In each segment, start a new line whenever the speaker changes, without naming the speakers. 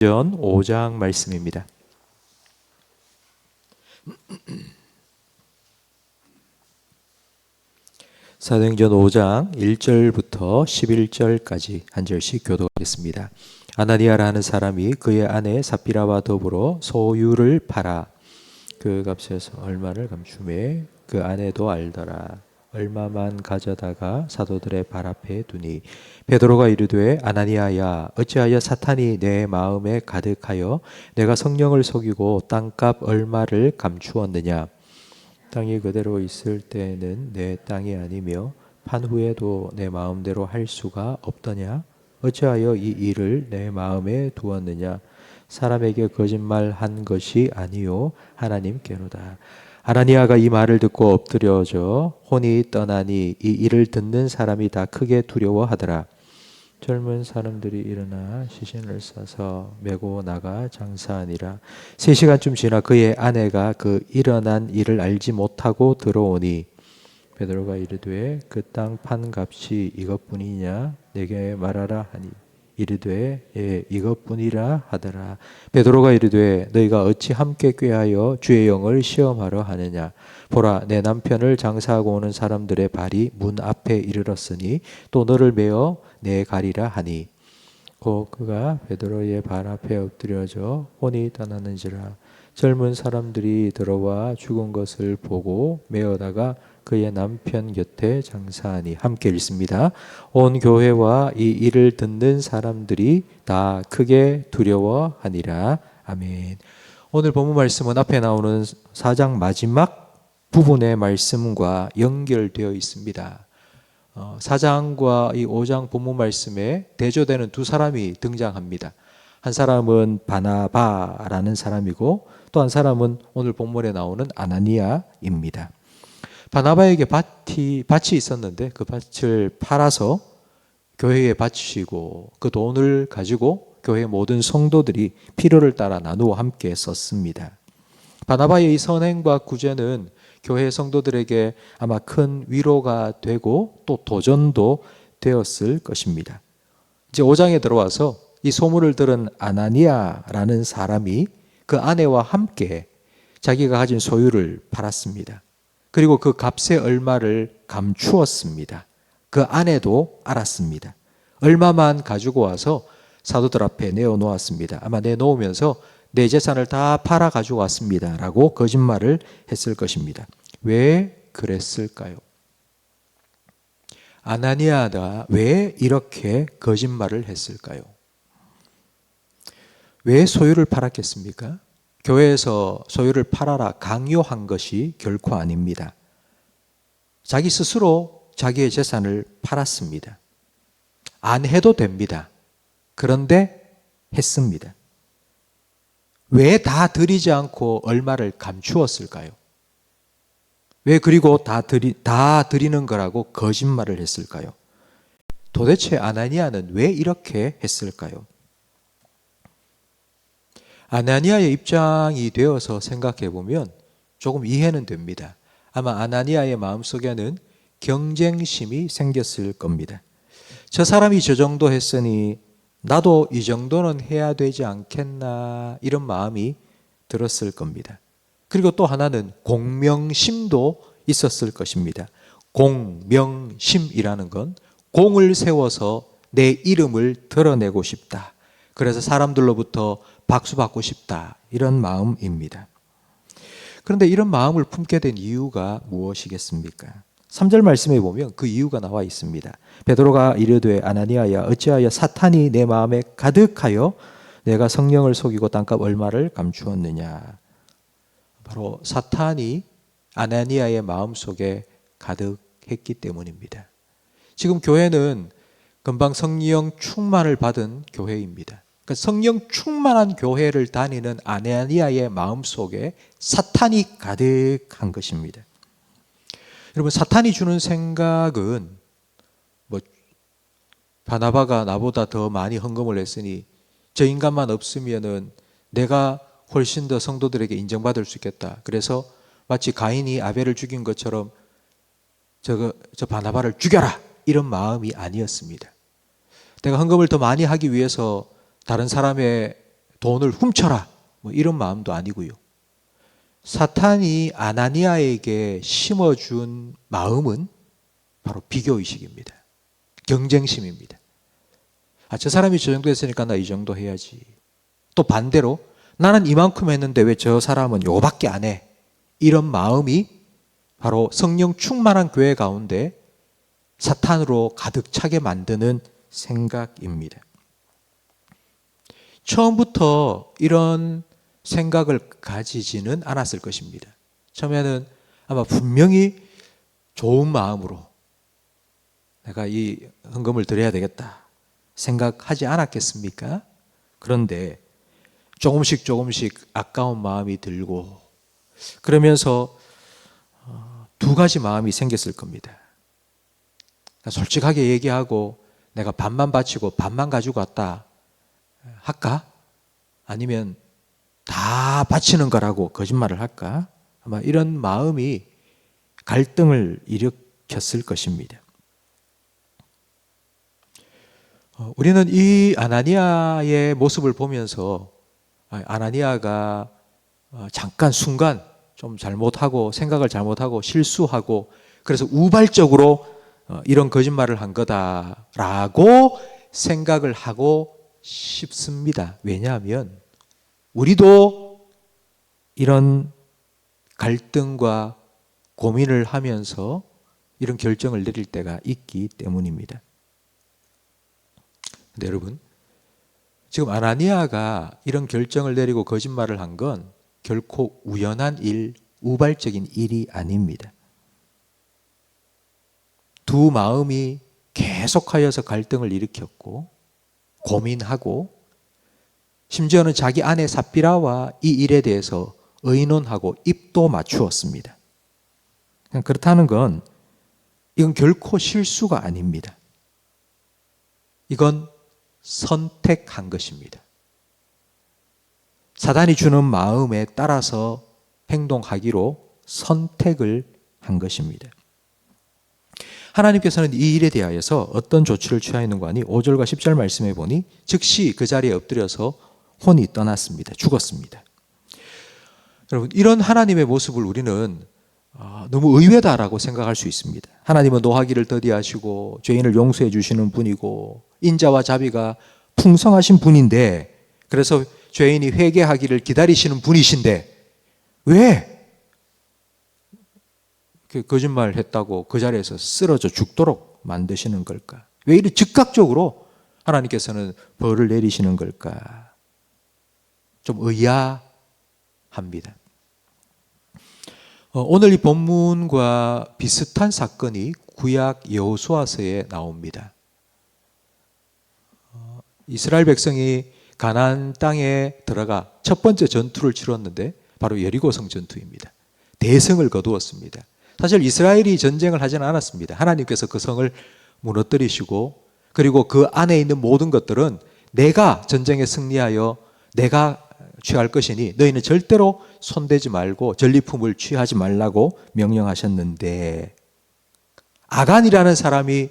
전 5장 말씀입니다. 사도행전 5장 1절부터 11절까지 한 절씩 교독하겠습니다. 아나니아라는 사람이 그의 아내 삽비라와 더불어 소유를 팔아 그 값에서 얼마를 감추매 그 아내도 알더라. 얼마만 가져다가 사도들의 발 앞에 두니 베드로가 이르되 아나니아야 어찌하여 사탄이 내 마음에 가득하여 내가 성령을 속이고 땅값 얼마를 감추었느냐. 땅이 그대로 있을 때에는 내 땅이 아니며 판 후에도 내 마음대로 할 수가 없더냐. 어찌하여 이 일을 내 마음에 두었느냐. 사람에게 거짓말한 것이 아니요 하나님께로다. 아나니아가 이 말을 듣고 엎드려져 혼이 떠나니 이 일을 듣는 사람이 다 크게 두려워하더라. 젊은 사람들이 일어나 시신을 싸서 메고 나가 장사하니라. 3시간쯤 지나 그의 아내가 그 일어난 일을 알지 못하고 들어오니 베드로가 이르되 그 땅 판 값이 이것뿐이냐 내게 말하라 하니 이르되 예 이것뿐이라 하더라. 베드로가 이르되 너희가 어찌 함께 꾀하여 주의 영을 시험하려 하느냐. 보라 내 남편을 장사하고 오는 사람들의 발이 문 앞에 이르렀으니 또 너를 메어 내 가리라 하니 곧 그가 베드로의 발 앞에 엎드려져 혼이 떠나는지라. 젊은 사람들이 들어와 죽은 것을 보고 메어다가 그의 남편 곁에 장사하니. 함께 읽습니다. 온 교회와 이 일을 듣는 사람들이 다 크게 두려워하니라. 아멘. 오늘 본문 말씀은 앞에 나오는 4장 마지막 부분의 말씀과 연결되어 있습니다. 4장과 이 5장 본문 말씀에 대조되는 두 사람이 등장합니다. 한 사람은 바나바라는 사람이고 또 한 사람은 오늘 본문에 나오는 아나니아입니다. 바나바에게 밭이 있었는데 그 밭을 팔아서 교회에 바치고 그 돈을 가지고 교회 모든 성도들이 필요를 따라 나누어 함께 썼습니다. 바나바의 이 선행과 구제는 교회 성도들에게 아마 큰 위로가 되고 또 도전도 되었을 것입니다. 이제 5장에 들어와서 이 소문을 들은 아나니아라는 사람이 그 아내와 함께 자기가 가진 소유를 팔았습니다. 그리고 그 값의 얼마를 감추었습니다. 그 아내도 알았습니다. 얼마만 가지고 와서 사도들 앞에 내어놓았습니다. 아마 내놓으면서 내 재산을 다 팔아 가지고 왔습니다 라고 거짓말을 했을 것입니다. 왜 그랬을까요? 아나니아가 왜 이렇게 거짓말을 했을까요? 왜 소유를 팔았겠습니까? 교회에서 소유를 팔아라 강요한 것이 결코 아닙니다. 자기 스스로 자기의 재산을 팔았습니다. 안 해도 됩니다. 그런데 했습니다. 왜 다 드리지 않고 얼마를 감추었을까요? 왜 그리고 다 드리는 거라고 거짓말을 했을까요? 도대체 아나니아는 왜 이렇게 했을까요? 아나니아의 입장이 되어서 생각해 보면 조금 이해는 됩니다. 아마 아나니아의 마음속에는 경쟁심이 생겼을 겁니다. 저 사람이 저 정도 했으니 나도 이 정도는 해야 되지 않겠나 이런 마음이 들었을 겁니다. 그리고 또 하나는 공명심도 있었을 것입니다. 공명심이라는 건 공을 세워서 내 이름을 드러내고 싶다. 그래서 사람들로부터 박수받고 싶다. 이런 마음입니다. 그런데 이런 마음을 품게 된 이유가 무엇이겠습니까? 3절 말씀에 보면 그 이유가 나와 있습니다. 베드로가 이르되 아나니아야 어찌하여 사탄이 내 마음에 가득하여 내가 성령을 속이고 땅값 얼마를 감추었느냐. 바로 사탄이 아나니아의 마음속에 가득했기 때문입니다. 지금 교회는 금방 성령 충만을 받은 교회입니다. 그러니까 성령 충만한 교회를 다니는 아나니아의 마음속에 사탄이 가득한 것입니다. 여러분 사탄이 주는 생각은 바나바가 나보다 더 많이 헌금을 했으니 저 인간만 없으면은 내가 훨씬 더 성도들에게 인정받을 수 있겠다. 그래서 마치 가인이 아벨을 죽인 것처럼 저 바나바를 죽여라 이런 마음이 아니었습니다. 내가 헌금을 더 많이 하기 위해서 다른 사람의 돈을 훔쳐라 뭐 이런 마음도 아니고요. 사탄이 아나니아에게 심어준 마음은 바로 비교의식입니다. 경쟁심입니다. 저 사람이 저 정도 했으니까 나 이 정도 해야지. 또 반대로 나는 이만큼 했는데 왜 저 사람은 요거밖에 안 해. 이런 마음이 바로 성령 충만한 교회 가운데 사탄으로 가득 차게 만드는 생각입니다. 처음부터 이런 생각을 가지지는 않았을 것입니다. 처음에는 아마 분명히 좋은 마음으로 내가 이 헌금을 드려야 되겠다 생각하지 않았겠습니까? 그런데 조금씩 아까운 마음이 들고 그러면서 두 가지 마음이 생겼을 겁니다. 솔직하게 얘기하고 내가 반만 바치고 반만 가지고 왔다 할까? 아니면 다 바치는 거라고 거짓말을 할까? 아마 이런 마음이 갈등을 일으켰을 것입니다. 우리는 이 아나니아의 모습을 보면서 아나니아가 잠깐 순간 좀 잘못하고 생각을 잘못하고 실수하고 그래서 우발적으로 이런 거짓말을 한 거다라고 생각을 하고 싶습니다. 왜냐하면 우리도 이런 갈등과 고민을 하면서 이런 결정을 내릴 때가 있기 때문입니다. 근데 여러분, 지금 아나니아가 이런 결정을 내리고 거짓말을 한 건 결코 우연한 일, 우발적인 일이 아닙니다. 두 마음이 계속하여서 갈등을 일으켰고 고민하고 심지어는 자기 아내 삽비라와 이 일에 대해서 의논하고 입도 맞추었습니다. 그렇다는 건 이건 결코 실수가 아닙니다. 이건 선택한 것입니다. 사단이 주는 마음에 따라서 행동하기로 선택을 한 것입니다. 하나님께서는 이 일에 대하여서 어떤 조치를 취하였는가 하니 5절과 10절 말씀해 보니 즉시 그 자리에 엎드려서 혼이 떠났습니다. 죽었습니다. 여러분, 이런 하나님의 모습을 우리는 너무 의외다라고 생각할 수 있습니다. 하나님은 노하기를 더디하시고 죄인을 용서해 주시는 분이고 인자와 자비가 풍성하신 분인데 그래서 죄인이 회개하기를 기다리시는 분이신데 왜 거짓말 했다고 그 자리에서 쓰러져 죽도록 만드시는 걸까? 왜 이리 즉각적으로 하나님께서는 벌을 내리시는 걸까? 좀 의아합니다. 오늘 이 본문과 비슷한 사건이 구약 여호수아서에 나옵니다. 이스라엘 백성이 가나안 땅에 들어가 첫 번째 전투를 치렀는데 바로 여리고성 전투입니다. 대승을 거두었습니다. 사실 이스라엘이 전쟁을 하지는 않았습니다. 하나님께서 그 성을 무너뜨리시고 그리고 그 안에 있는 모든 것들은 내가 전쟁에 승리하여 내가 취할 것이니 너희는 절대로 손대지 말고 전리품을 취하지 말라고 명령하셨는데 아간이라는 사람이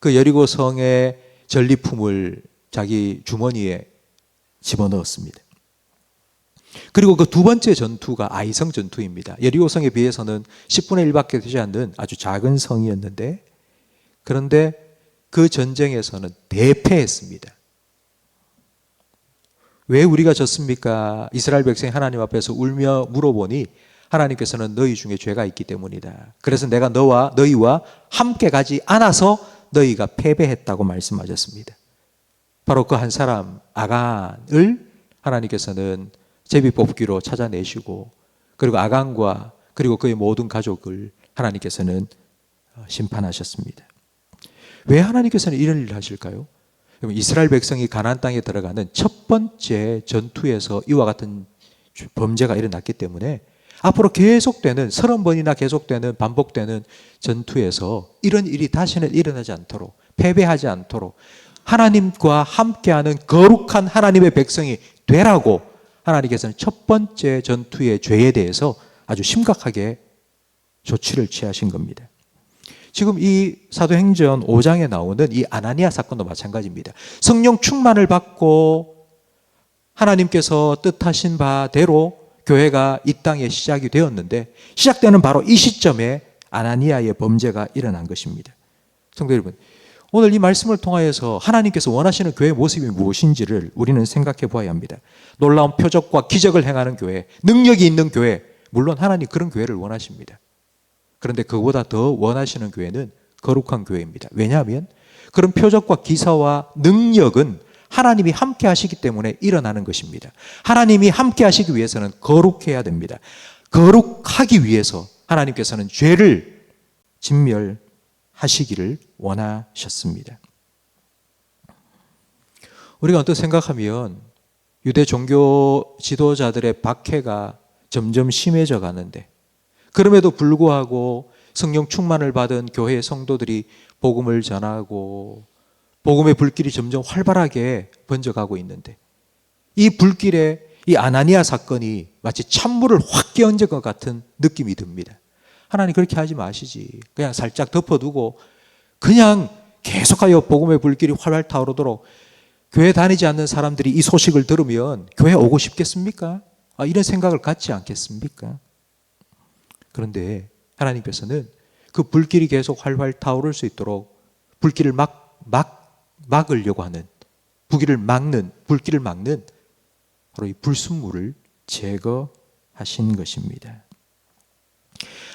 그 여리고성의 전리품을 자기 주머니에 집어넣었습니다. 그리고 그 두 번째 전투가 아이성 전투입니다. 여리고성에 비해서는 10분의 1밖에 되지 않는 아주 작은 성이었는데 그런데 그 전쟁에서는 대패했습니다. 왜 우리가 졌습니까? 이스라엘 백성이 하나님 앞에서 울며 물어보니 하나님께서는 너희 중에 죄가 있기 때문이다. 그래서 내가 너희와 함께 가지 않아서 너희가 패배했다고 말씀하셨습니다. 바로 그 한 사람 아간을 하나님께서는 제비뽑기로 찾아내시고 그리고 아간과 그리고 그의 모든 가족을 하나님께서는 심판하셨습니다. 왜 하나님께서는 이런 일을 하실까요? 이스라엘 백성이 가나안 땅에 들어가는 첫 번째 전투에서 이와 같은 범죄가 일어났기 때문에 앞으로 계속되는 30번이나 계속되는 반복되는 전투에서 이런 일이 다시는 일어나지 않도록 패배하지 않도록 하나님과 함께하는 거룩한 하나님의 백성이 되라고 하나님께서는 첫 번째 전투의 죄에 대해서 아주 심각하게 조치를 취하신 겁니다. 지금 이 사도행전 5장에 나오는 이 아나니아 사건도 마찬가지입니다. 성령 충만을 받고 하나님께서 뜻하신 바대로 교회가 이 땅에 시작이 되었는데 시작되는 바로 이 시점에 아나니아의 범죄가 일어난 것입니다. 성도 여러분, 오늘 이 말씀을 통하여서 하나님께서 원하시는 교회의 모습이 무엇인지를 우리는 생각해 보아야 합니다. 놀라운 표적과 기적을 행하는 교회, 능력이 있는 교회, 물론 하나님 그런 교회를 원하십니다. 그런데 그보다 더 원하시는 교회는 거룩한 교회입니다. 왜냐하면 그런 표적과 기사와 능력은 하나님이 함께 하시기 때문에 일어나는 것입니다. 하나님이 함께 하시기 위해서는 거룩해야 됩니다. 거룩하기 위해서 하나님께서는 죄를 진멸하시기를 원하셨습니다. 우리가 언뜻 생각하면 유대 종교 지도자들의 박해가 점점 심해져 가는데 그럼에도 불구하고 성령 충만을 받은 교회의 성도들이 복음을 전하고 복음의 불길이 점점 활발하게 번져가고 있는데 이 불길에 이 아나니아 사건이 마치 찬물을 확 끼얹은 것 같은 느낌이 듭니다. 하나님 그렇게 하지 마시지. 그냥 살짝 덮어두고 그냥 계속하여 복음의 불길이 활활 타오르도록 교회 다니지 않는 사람들이 이 소식을 들으면 교회 오고 싶겠습니까? 이런 생각을 갖지 않겠습니까? 그런데 하나님께서는 그 불길이 계속 활활 타오를 수 있도록 불길을 막으려고 하는, 불길을 막는 바로 이 불순물을 제거하신 것입니다.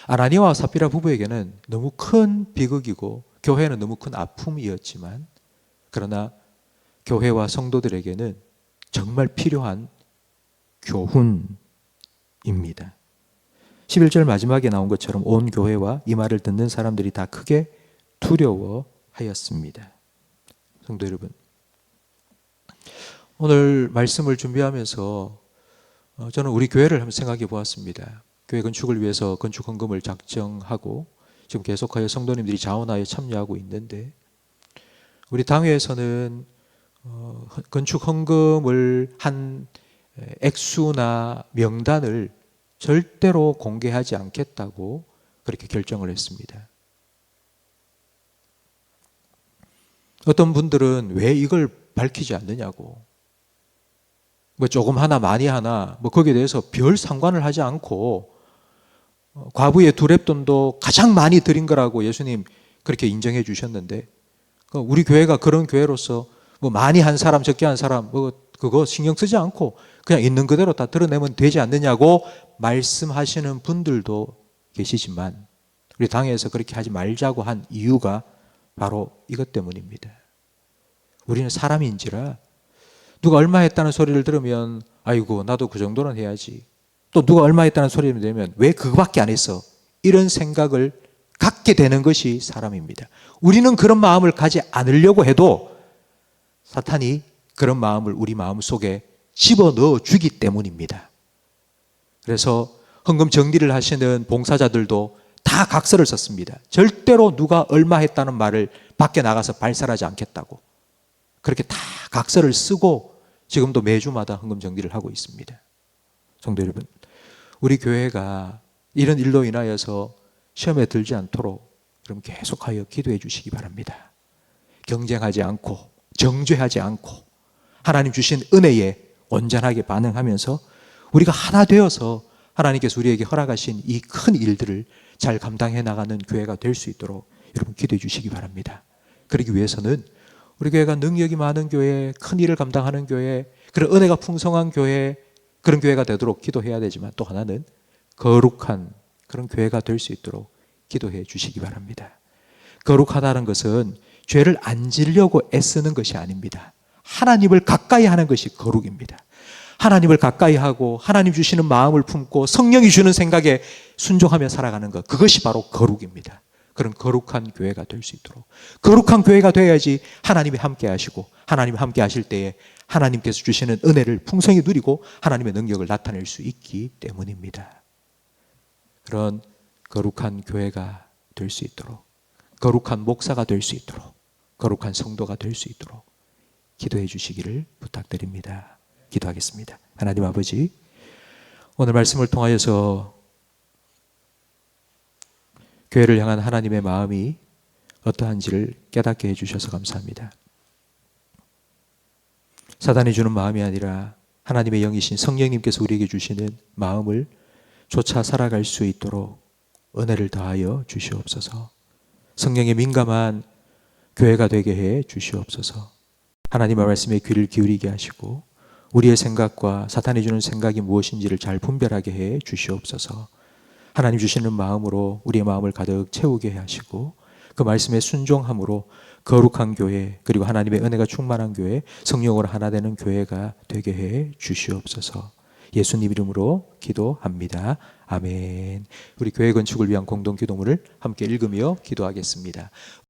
아나니아와 삽비라 부부에게는 너무 큰 비극이고 교회는 너무 큰 아픔이었지만 그러나 교회와 성도들에게는 정말 필요한 교훈입니다. 11절 마지막에 나온 것처럼 온 교회와 이 말을 듣는 사람들이 다 크게 두려워하였습니다. 성도 여러분, 오늘 말씀을 준비하면서 저는 우리 교회를 한번 생각해 보았습니다. 교회 건축을 위해서 건축 헌금을 작정하고 지금 계속하여 성도님들이 자원하여 참여하고 있는데 우리 당회에서는 건축 헌금을 한 액수나 명단을 절대로 공개하지 않겠다고 그렇게 결정을 했습니다. 어떤 분들은 왜 이걸 밝히지 않느냐고, 뭐 조금 하나 많이 하나 뭐 거기에 대해서 별 상관을 하지 않고 과부의 두렙돈도 가장 많이 드린 거라고 예수님 그렇게 인정해 주셨는데 우리 교회가 그런 교회로서 뭐 많이 한 사람 적게 한 사람 뭐 그거 신경 쓰지 않고 그냥 있는 그대로 다 드러내면 되지 않느냐고 말씀하시는 분들도 계시지만 우리 당에서 그렇게 하지 말자고 한 이유가 바로 이것 때문입니다. 우리는 사람인지라 누가 얼마 했다는 소리를 들으면 아이고 나도 그 정도는 해야지, 또 누가 얼마 했다는 소리를 들으면 왜 그거밖에 안 했어, 이런 생각을 갖게 되는 것이 사람입니다. 우리는 그런 마음을 가지 않으려고 해도 사탄이 그런 마음을 우리 마음 속에 집어넣어 주기 때문입니다. 그래서 헌금 정리를 하시는 봉사자들도 다 각서를 썼습니다. 절대로 누가 얼마 했다는 말을 밖에 나가서 발설하지 않겠다고 그렇게 다 각서를 쓰고 지금도 매주마다 헌금 정리를 하고 있습니다. 성도 여러분, 우리 교회가 이런 일로 인하여서 시험에 들지 않도록 그럼 계속하여 기도해 주시기 바랍니다. 경쟁하지 않고 정죄하지 않고 하나님 주신 은혜에 온전하게 반응하면서 우리가 하나 되어서 하나님께서 우리에게 허락하신 이 큰 일들을 잘 감당해 나가는 교회가 될 수 있도록 여러분 기도해 주시기 바랍니다. 그러기 위해서는 우리 교회가 능력이 많은 교회, 큰 일을 감당하는 교회, 그런 은혜가 풍성한 교회, 그런 교회가 되도록 기도해야 되지만 또 하나는 거룩한 그런 교회가 될 수 있도록 기도해 주시기 바랍니다. 거룩하다는 것은 죄를 안 지려고 애쓰는 것이 아닙니다. 하나님을 가까이 하는 것이 거룩입니다. 하나님을 가까이 하고 하나님 주시는 마음을 품고 성령이 주는 생각에 순종하며 살아가는 것, 그것이 바로 거룩입니다. 그런 거룩한 교회가 될 수 있도록, 거룩한 교회가 되어야지 하나님이 함께 하시고 하나님이 함께 하실 때에 하나님께서 주시는 은혜를 풍성히 누리고 하나님의 능력을 나타낼 수 있기 때문입니다. 그런 거룩한 교회가 될 수 있도록, 거룩한 목사가 될 수 있도록, 거룩한 성도가 될 수 있도록 기도해 주시기를 부탁드립니다. 기도하겠습니다. 하나님 아버지, 오늘 말씀을 통하여서 교회를 향한 하나님의 마음이 어떠한지를 깨닫게 해주셔서 감사합니다. 사단이 주는 마음이 아니라 하나님의 영이신 성령님께서 우리에게 주시는 마음을 쫓아 살아갈 수 있도록 은혜를 더하여 주시옵소서. 성령에 민감한 교회가 되게 해 주시옵소서. 하나님의 말씀에 귀를 기울이게 하시고 우리의 생각과 사탄이 주는 생각이 무엇인지를 잘 분별하게 해 주시옵소서. 하나님 주시는 마음으로 우리의 마음을 가득 채우게 하시고 그 말씀에 순종함으로 거룩한 교회, 그리고 하나님의 은혜가 충만한 교회, 성령으로 하나 되는 교회가 되게 해 주시옵소서. 예수님 이름으로 기도합니다. 아멘. 우리 교회 건축을 위한 공동 기도문을 함께 읽으며 기도하겠습니다.